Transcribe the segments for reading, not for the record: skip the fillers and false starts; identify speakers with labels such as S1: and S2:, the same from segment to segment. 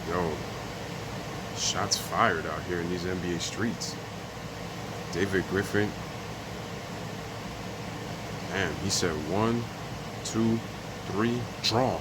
S1: Yo, shots fired out here in these NBA streets. David Griffin, man, he said one, two, three, draw.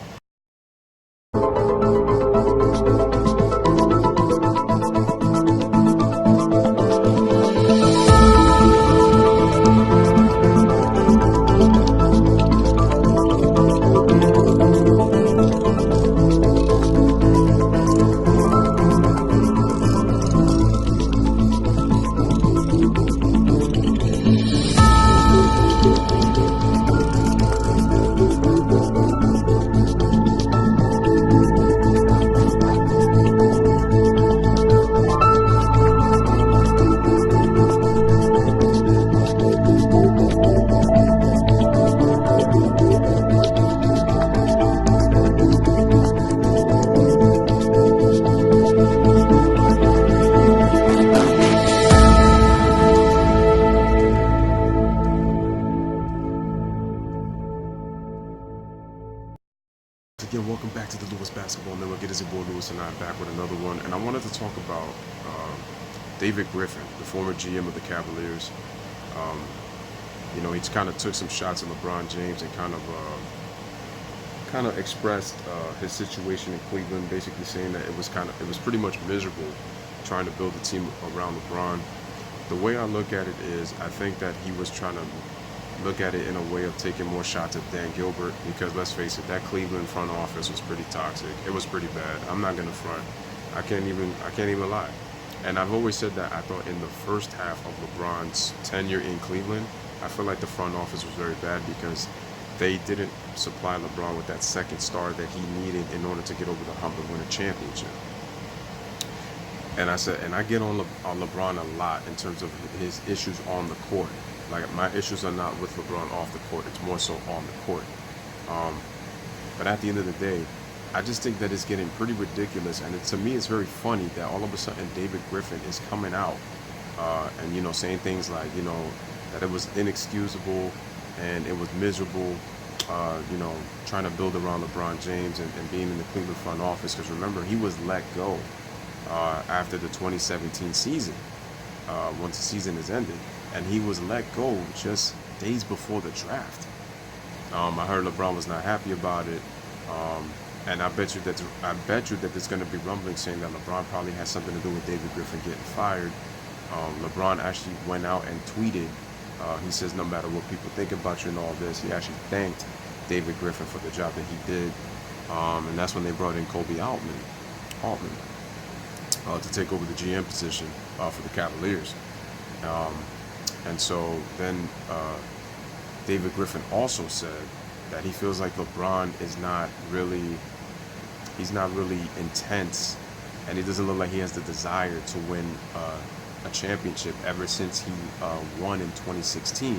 S1: Again, welcome back to the Lewis Basketball Network. It is your boy Lewis and I'm back with another one. And I wanted to talk about David Griffin, the former GM of the Cavaliers. Um, he kind of took some shots at LeBron James and kind of expressed his situation in Cleveland, basically saying that it was pretty much miserable trying to build a team around LeBron. The way I look at it is, I think that he was trying to look at it in a way of taking more shots at Dan Gilbert, because let's face it, that Cleveland front office was pretty toxic. It was pretty bad. I'm not gonna front. I can't even lie. And I've always said that I thought in the first half of LeBron's tenure in Cleveland, I feel like the front office was very bad because they didn't supply LeBron with that second star that he needed in order to get over the hump and win a championship. And I get on LeBron a lot in terms of his issues on the court. Like, my issues are not with LeBron off the court; it's more so on the court. But at the end of the day, I just think that it's getting pretty ridiculous, and to me, it's very funny that all of a sudden David Griffin is coming out and saying things like that it was inexcusable and it was miserable. Trying to build around LeBron James and being in the Cleveland front office, because remember, he was let go after the 2017 season, once the season is ended, and he was let go just days before the draft. I heard LeBron was not happy about it, and I bet you that there's going to be rumbling saying that LeBron probably has something to do with David Griffin getting fired. LeBron actually went out and tweeted. He says no matter what people think about you and all this, he actually thanked David Griffin for the job that he did, and that's when they brought in Kobe Altman to take over the GM position for the Cavaliers. And so then David Griffin also said that he feels like LeBron is he's not really intense, and he doesn't look like he has the desire to win a championship ever since he won in 2016.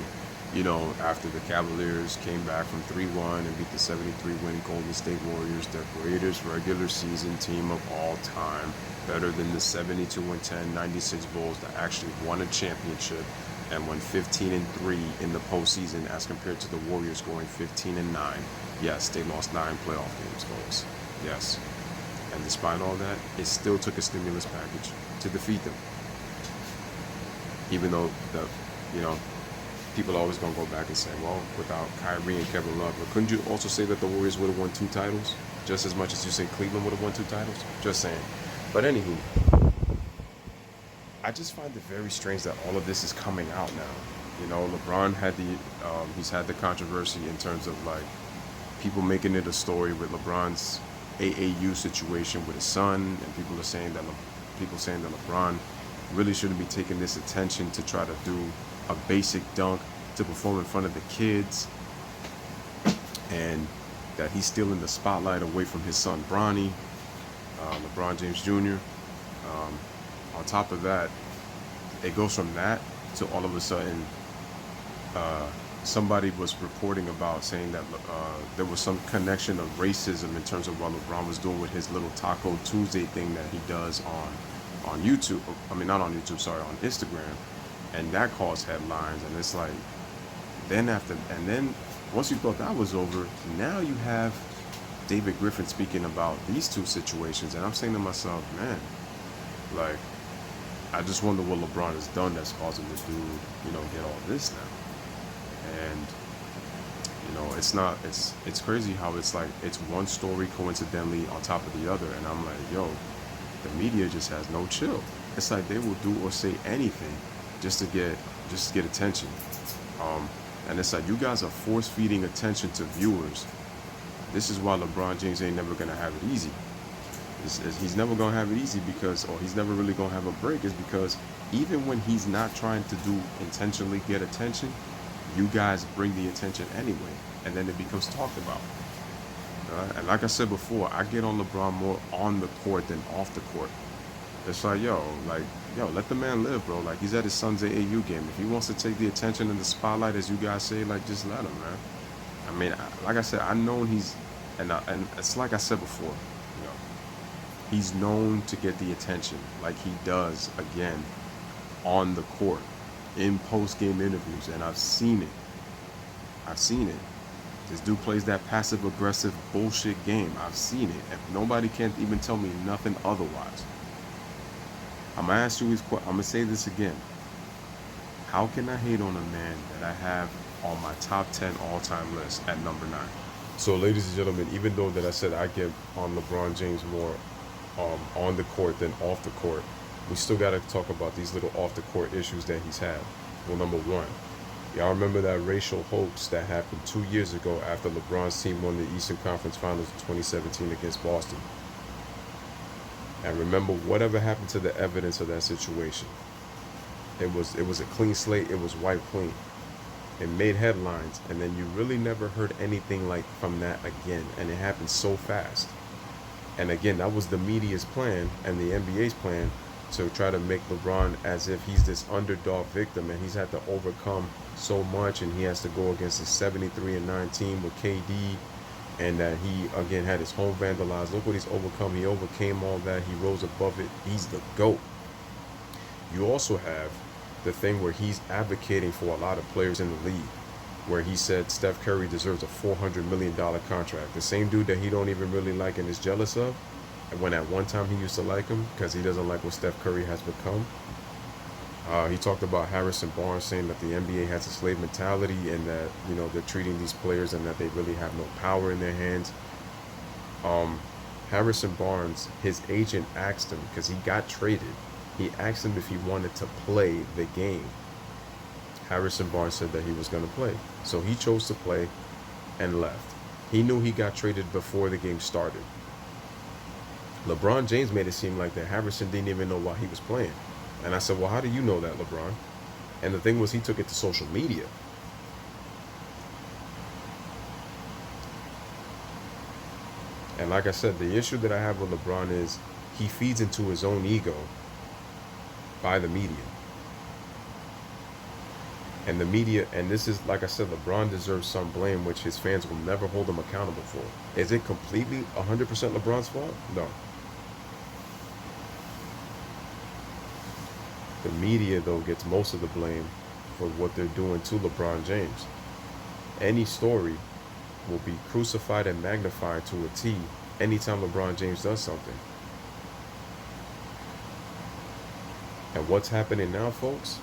S1: After the Cavaliers came back from 3-1 and beat the 73-win Golden State Warriors, the greatest regular season team of all time, better than the 72-10 96 Bulls that actually won a championship and went 15-3 in the postseason, as compared to the Warriors going 15-9. Yes, they lost 9 playoff games, folks. Yes. And despite all that, it still took a stimulus package to defeat them. Even though people are always going to go back and say, well, without Kyrie and Kevin Love. But couldn't you also say that the Warriors would have won 2 titles? Just as much as you say Cleveland would have won 2 titles? Just saying. But anywho, I just find it very strange that all of this is coming out now. LeBron had he's had the controversy in terms of like people making it a story with LeBron's AAU situation with his son, and people saying that LeBron really shouldn't be taking this attention to try to do a basic dunk to perform in front of the kids, and that he's still in the spotlight away from his son Bronny, LeBron James Jr. On top of that, it goes from that to all of a sudden somebody was reporting about saying that there was some connection of racism in terms of what LeBron was doing with his little Taco Tuesday thing that he does on YouTube. I mean, not on YouTube, sorry, on Instagram. And that caused headlines, and it's like, then once you thought that was over, now you have David Griffin speaking about these two situations, and I'm saying to myself, man, like, I just wonder what LeBron has done that's causing this dude, get all this now. And it's crazy how it's like it's one story coincidentally on top of the other, and I'm like, yo, the media just has no chill. It's like they will do or say anything just to get attention. Um, and it's like you guys are force feeding attention to viewers. This is why LeBron James ain't never gonna have it easy. He's never gonna have it easy or he's never really gonna have a break, is because even when he's not trying to do intentionally get attention, you guys bring the attention anyway, and then it becomes talked about. And like I said before, I get on LeBron more on the court than off the court. It's like, let the man live, bro. Like, he's at his son's AAU game. If he wants to take the attention and the spotlight, as you guys say, like, just let him, man. I mean, like I said, I know and it's like I said before, he's known to get the attention, like he does again on the court in post-game interviews, and I've seen it. This dude plays that passive-aggressive bullshit game. I've seen it, and nobody can even tell me nothing otherwise. I'm gonna say this again. How can I hate on a man that I have on my top 10 all-time list at number 9? So, ladies and gentlemen, even though that I said I get on LeBron James more on the court than off the court, we still got to talk about these little off-the-court issues that he's had. Well, number one, y'all remember that racial hoax that happened 2 years ago after LeBron's team won the Eastern Conference Finals in 2017 against Boston? And remember, whatever happened to the evidence of that situation? It was a clean slate. It was wiped clean. It made headlines, and then you really never heard anything like from that again, and it happened so fast. And again, that was the media's plan and the NBA's plan to try to make LeBron as if he's this underdog victim, and he's had to overcome so much, and he has to go against a 73-9 team with KD, and that he again had his home vandalized. Look what he's overcome. He overcame all that. He rose above it. He's the GOAT. You also have the thing where he's advocating for a lot of players in the league, where he said Steph Curry deserves a $400 million contract. The same dude that he don't even really like and is jealous of, and when at one time he used to like him because he doesn't like what Steph Curry has become. He talked about Harrison Barnes, saying that the NBA has a slave mentality, and that they're treating these players and that they really have no power in their hands. Harrison Barnes, his agent asked him, because he got traded, he asked him if he wanted to play the game. Harrison Barnes said that he was going to play. So he chose to play and left. He knew he got traded before the game started. LeBron James made it seem like that Harrison didn't even know why he was playing. And I said, well, how do you know that, LeBron? And the thing was, he took it to social media. And like I said, the issue that I have with LeBron is he feeds into his own ego by the media. And the media, and this is, like I said, LeBron deserves some blame, which his fans will never hold him accountable for. Is it completely 100% LeBron's fault? No. The media, though, gets most of the blame for what they're doing to LeBron James. Any story will be crucified and magnified to a T anytime LeBron James does something. And what's happening now, folks?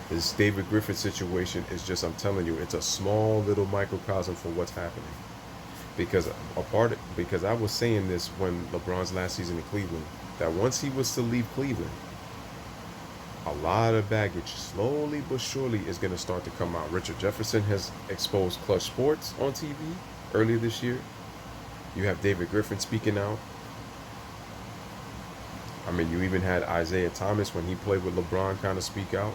S1: This David Griffin situation is just, I'm telling you, it's a small little microcosm for what's happening. Because I was saying this when LeBron's last season in Cleveland, that once he was to leave Cleveland, a lot of baggage, slowly but surely, is going to start to come out. Richard Jefferson has exposed Clutch Sports on TV earlier this year. You have David Griffin speaking out. I mean, you even had Isaiah Thomas, when he played with LeBron, kind of speak out.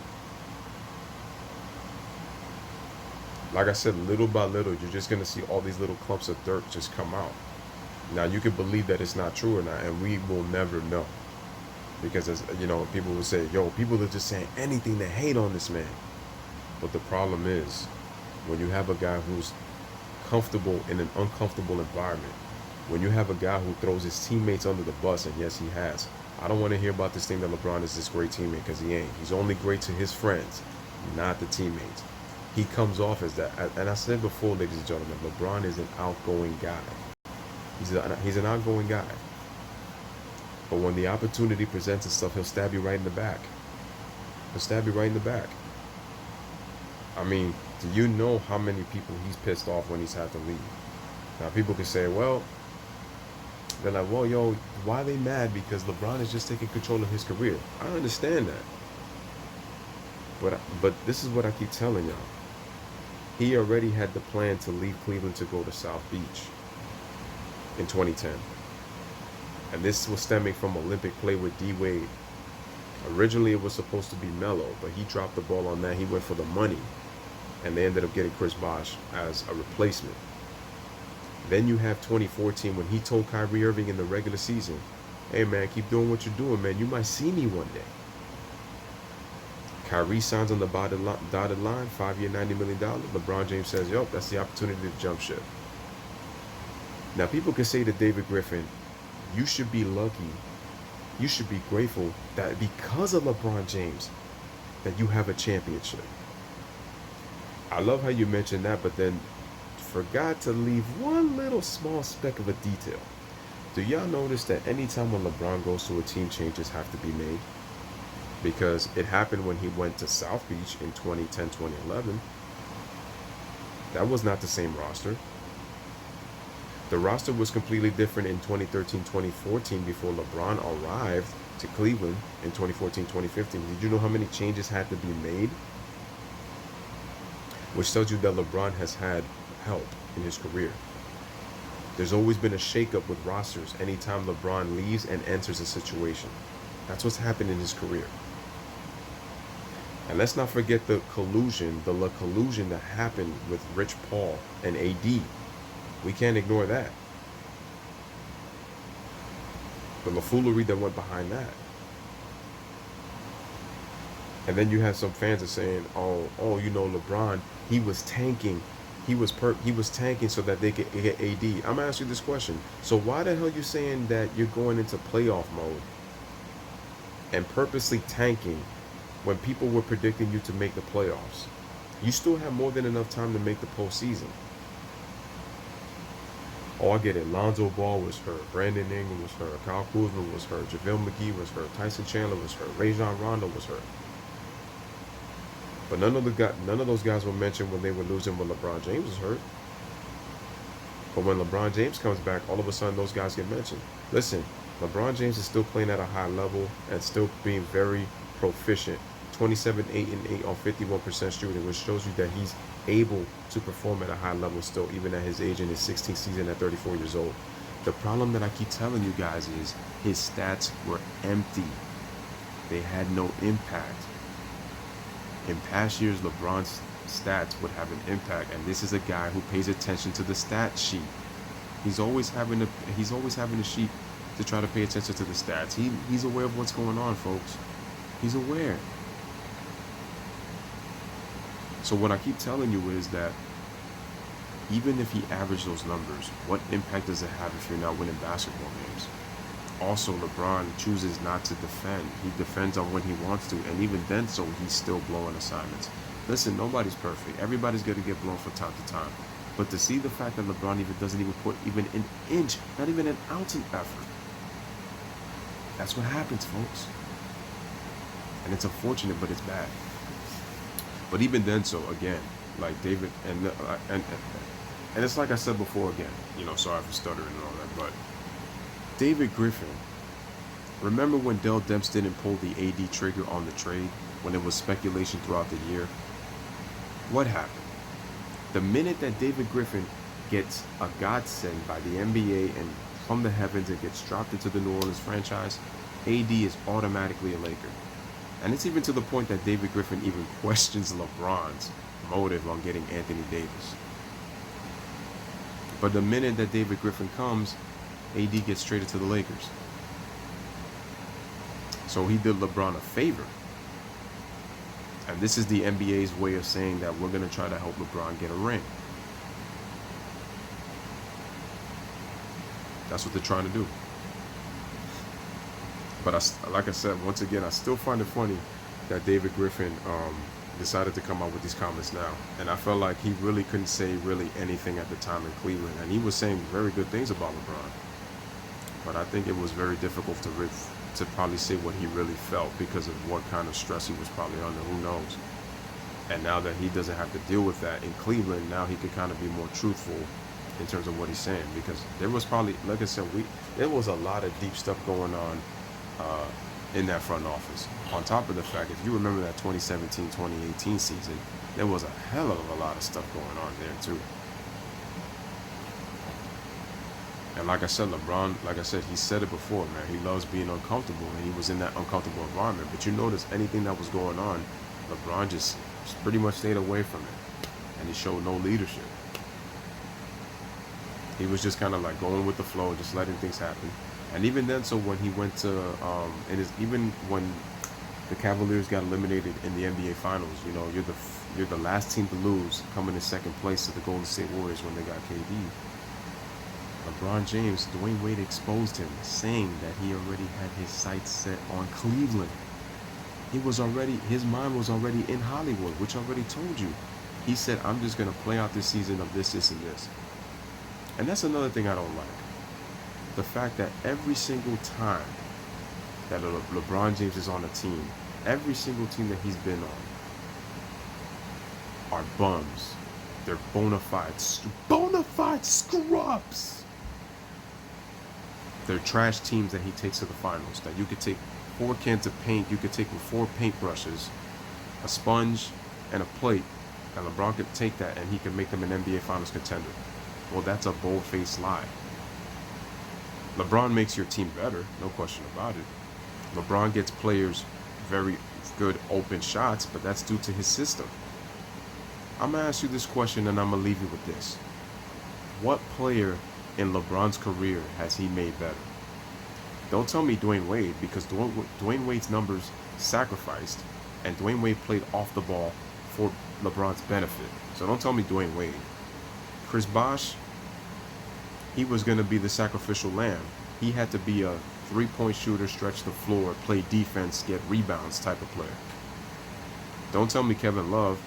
S1: Like I said, little by little, you're just going to see all these little clumps of dirt just come out. Now, you can believe that it's not true or not, and we will never know. Because, as you know, people will say, yo, people are just saying anything to hate on this man. But the problem is, when you have a guy who's comfortable in an uncomfortable environment, when you have a guy who throws his teammates under the bus, and yes, he has. I don't want to hear about this thing that LeBron is this great teammate, because he ain't. He's only great to his friends, not the teammates. he comes off as that. And I said before, ladies and gentlemen, LeBron is an outgoing guy. He's an outgoing guy. But when the opportunity presents itself, he'll stab you right in the back. He'll stab you right in the back. I mean, do you know how many people he's pissed off when he's had to leave? Now, people can say, well, they're like, well, yo, why are they mad? Because LeBron is just taking control of his career. I understand that. But this is what I keep telling y'all. He already had the plan to leave Cleveland to go to South Beach in 2010. And this was stemming from Olympic play with D Wade. Originally, it was supposed to be Melo, but he dropped the ball on that. He went for the money, and they ended up getting Chris Bosh as a replacement. Then you have 2014 when he told Kyrie Irving in the regular season, hey, man, keep doing what you're doing, man. You might see me one day. Kyrie signs on the dotted line, 5-year, $90 million. LeBron James says, yup, that's the opportunity to jump ship. Now, people can say to David Griffin, you should be lucky. You should be grateful that because of LeBron James, that you have a championship. I love how you mentioned that, but then forgot to leave one little small speck of a detail. Do y'all notice that anytime when LeBron goes to a team, changes have to be made? Because it happened when he went to South Beach in 2010, 2011. That was not the same roster. The roster was completely different in 2013, 2014 before LeBron arrived to Cleveland in 2014, 2015. Did you know how many changes had to be made? Which tells you that LeBron has had help in his career. There's always been a shakeup with rosters anytime LeBron leaves and enters a situation. That's what's happened in his career. And let's not forget the collusion that happened with Rich Paul and AD. We can't ignore that. The buffoonery that went behind that. And then you have some fans that saying, oh, you know, LeBron, he was tanking. He was tanking so that they could get AD. I'm gonna ask you this question. So why the hell are you saying that you're going into playoff mode and purposely tanking when people were predicting you to make the playoffs? You still have more than enough time to make the postseason. Oh, I get it. Lonzo Ball was hurt. Brandon Ingram was hurt. Kyle Kuzma was hurt. JaVale McGee was hurt. Tyson Chandler was hurt. Rajon Rondo was hurt. But none of those guys were mentioned when they were losing when LeBron James was hurt. But when LeBron James comes back, all of a sudden those guys get mentioned. Listen, LeBron James is still playing at a high level and still being very proficient. 27, 8, and 8 on 51% shooting, which shows you that he's able to perform at a high level still, even at his age in his 16th season at 34 years old. The problem that I keep telling you guys is his stats were empty. They had no impact. In past years, LeBron's stats would have an impact, and this is a guy who pays attention to the stat sheet. He's always having a sheet to try to pay attention to the stats. He's aware of what's going on, folks. He's aware. So what I keep telling you is that even if he averaged those numbers, what impact does it have if you're not winning basketball games? Also, LeBron chooses not to defend. He defends on when he wants to, and even then, so he's still blowing assignments. Listen, nobody's perfect. Everybody's going to get blown from time to time. But to see the fact that LeBron doesn't even put even an inch, not even an ounce of effort, that's what happens, folks. And it's unfortunate, but it's bad. But even then, so again, like David, and it's like I said before again, you know, sorry for stuttering and all that, but David Griffin, remember when Dell Demps didn't pull the AD trigger on the trade when there was speculation throughout the year? What happened? The minute that David Griffin gets a godsend by the NBA and from the heavens and gets dropped into the New Orleans franchise, AD is automatically a Laker. And it's even to the point that David Griffin even questions LeBron's motive on getting Anthony Davis. But the minute that David Griffin comes, AD gets traded to the Lakers. So he did LeBron a favor. And this is the NBA's way of saying that we're going to try to help LeBron get a ring. That's what they're trying to do. But like I said, once again, I still find it funny that David Griffin decided to come out with these comments now. And I felt like he really couldn't say really anything at the time in Cleveland. And he was saying very good things about LeBron. But I think it was very difficult to probably say what he really felt because of what kind of stress he was probably under. Who knows? And now that he doesn't have to deal with that in Cleveland, now he could kind of be more truthful in terms of what he's saying. Because there was probably, like I said, there was a lot of deep stuff going on in that front office. On top of the fact, if you remember that 2017-2018 season, there was a hell of a lot of stuff going on there too. And like I said, LeBron, like I said, he said it before, man. He loves being uncomfortable, and he was in that uncomfortable environment. But you notice anything that was going on, LeBron just pretty much stayed away from it, and he showed no leadership. He was just kind of like going with the flow, just letting things happen. And even then, so when he went to, even when the Cavaliers got eliminated in the NBA Finals, you know, you're the last team to lose, coming in second place to the Golden State Warriors when they got KD. LeBron James, Dwayne Wade exposed him, saying that he already had his sights set on Cleveland. His mind was already in Hollywood, which I already told you. He said, I'm just going to play out this season of this, and this. And that's another thing I don't like. The fact that every single time that LeBron James is on a team, every single team that he's been on are bums. They're bona fide scrubs. They're trash teams that he takes to the finals. That you could take 4 cans of paint, you could take with 4 paintbrushes, a sponge, and a plate, and LeBron could take that and he could make them an NBA Finals contender. Well, that's a bold-faced lie. LeBron makes your team better, no question about it. LeBron gets players very good open shots, but that's due to his system. I'm going to ask you this question, and I'm going to leave you with this. What player in LeBron's career has he made better? Don't tell me Dwayne Wade, because Dwayne Wade's numbers sacrificed, and Dwayne Wade played off the ball for LeBron's benefit. So don't tell me Dwayne Wade. Chris Bosh, he was going to be the sacrificial lamb. He had to be a three-point shooter, stretch the floor, play defense, get rebounds type of player. Don't tell me Kevin Love.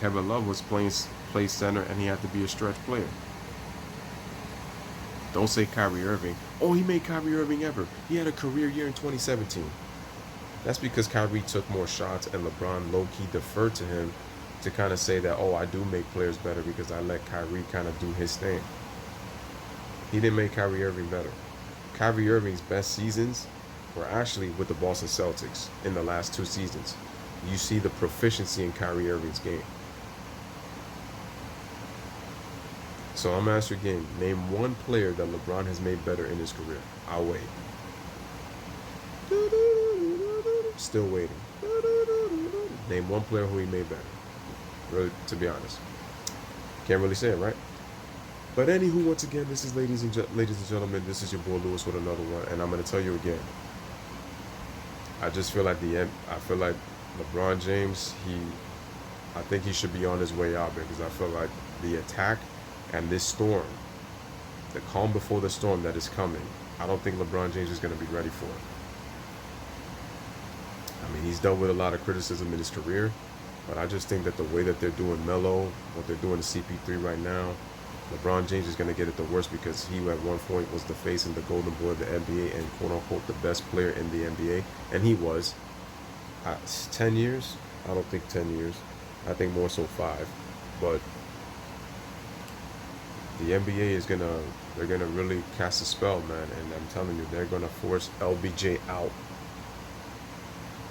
S1: Kevin Love was play center, and he had to be a stretch player. Don't say Kyrie Irving. Oh, he made Kyrie Irving ever. He had a career year in 2017. That's because Kyrie took more shots, and LeBron low-key deferred to him to kind of say that, oh, I do make players better because I let Kyrie kind of do his thing. He didn't make Kyrie Irving better. Kyrie Irving's best seasons were actually with the Boston Celtics in the last 2 seasons. You see the proficiency in Kyrie Irving's game. So I'm going to ask you again, name one player that LeBron has made better in his career. I'll wait. Still waiting. Name one player who he made better. Really, to be honest. Can't really say it, right? But anywho, once again, this is ladies and gentlemen, this is your boy Lewis with another one, and I'm going to tell you again. I just feel like LeBron James, I think he should be on his way out, because I feel like the attack and this storm, the calm before the storm that is coming, I don't think LeBron James is going to be ready for it. I mean, he's dealt with a lot of criticism in his career, but I just think that the way that they're doing Melo, what they're doing to CP3 right now, LeBron James is going to get it the worst, because he at one point was the face and the golden boy of the NBA and quote-unquote the best player in the NBA, and he was. 10 years? I don't think 10 years. I think more so 5. But the NBA they're gonna really cast a spell, man, and I'm telling you, they're gonna force LBJ out.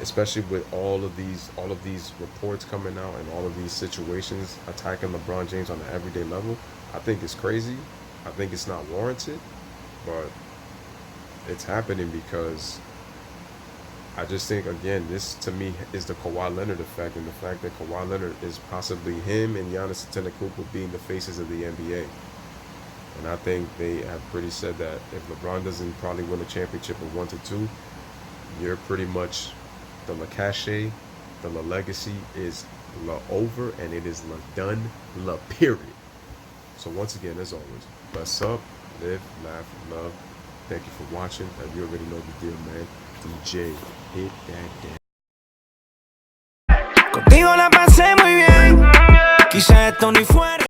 S1: Especially with all of these reports coming out and all of these situations attacking LeBron James on an everyday level. I think it's crazy. I think it's not warranted, but it's happening because I just think, again, this to me is the Kawhi Leonard effect, and the fact that Kawhi Leonard is possibly him and Giannis Antetokounmpo being the faces of the NBA. And I think they have pretty said that if LeBron doesn't probably win a championship of 1 to 2, you're pretty much the La Cachet, the La Legacy is La over, and it is La done, La period. So once again, as always, bless up, live, laugh, love. Thank you for watching, and you already know the deal, man. DJ, hit that down.
S2: sé muy bien, quizás esto ni fuera.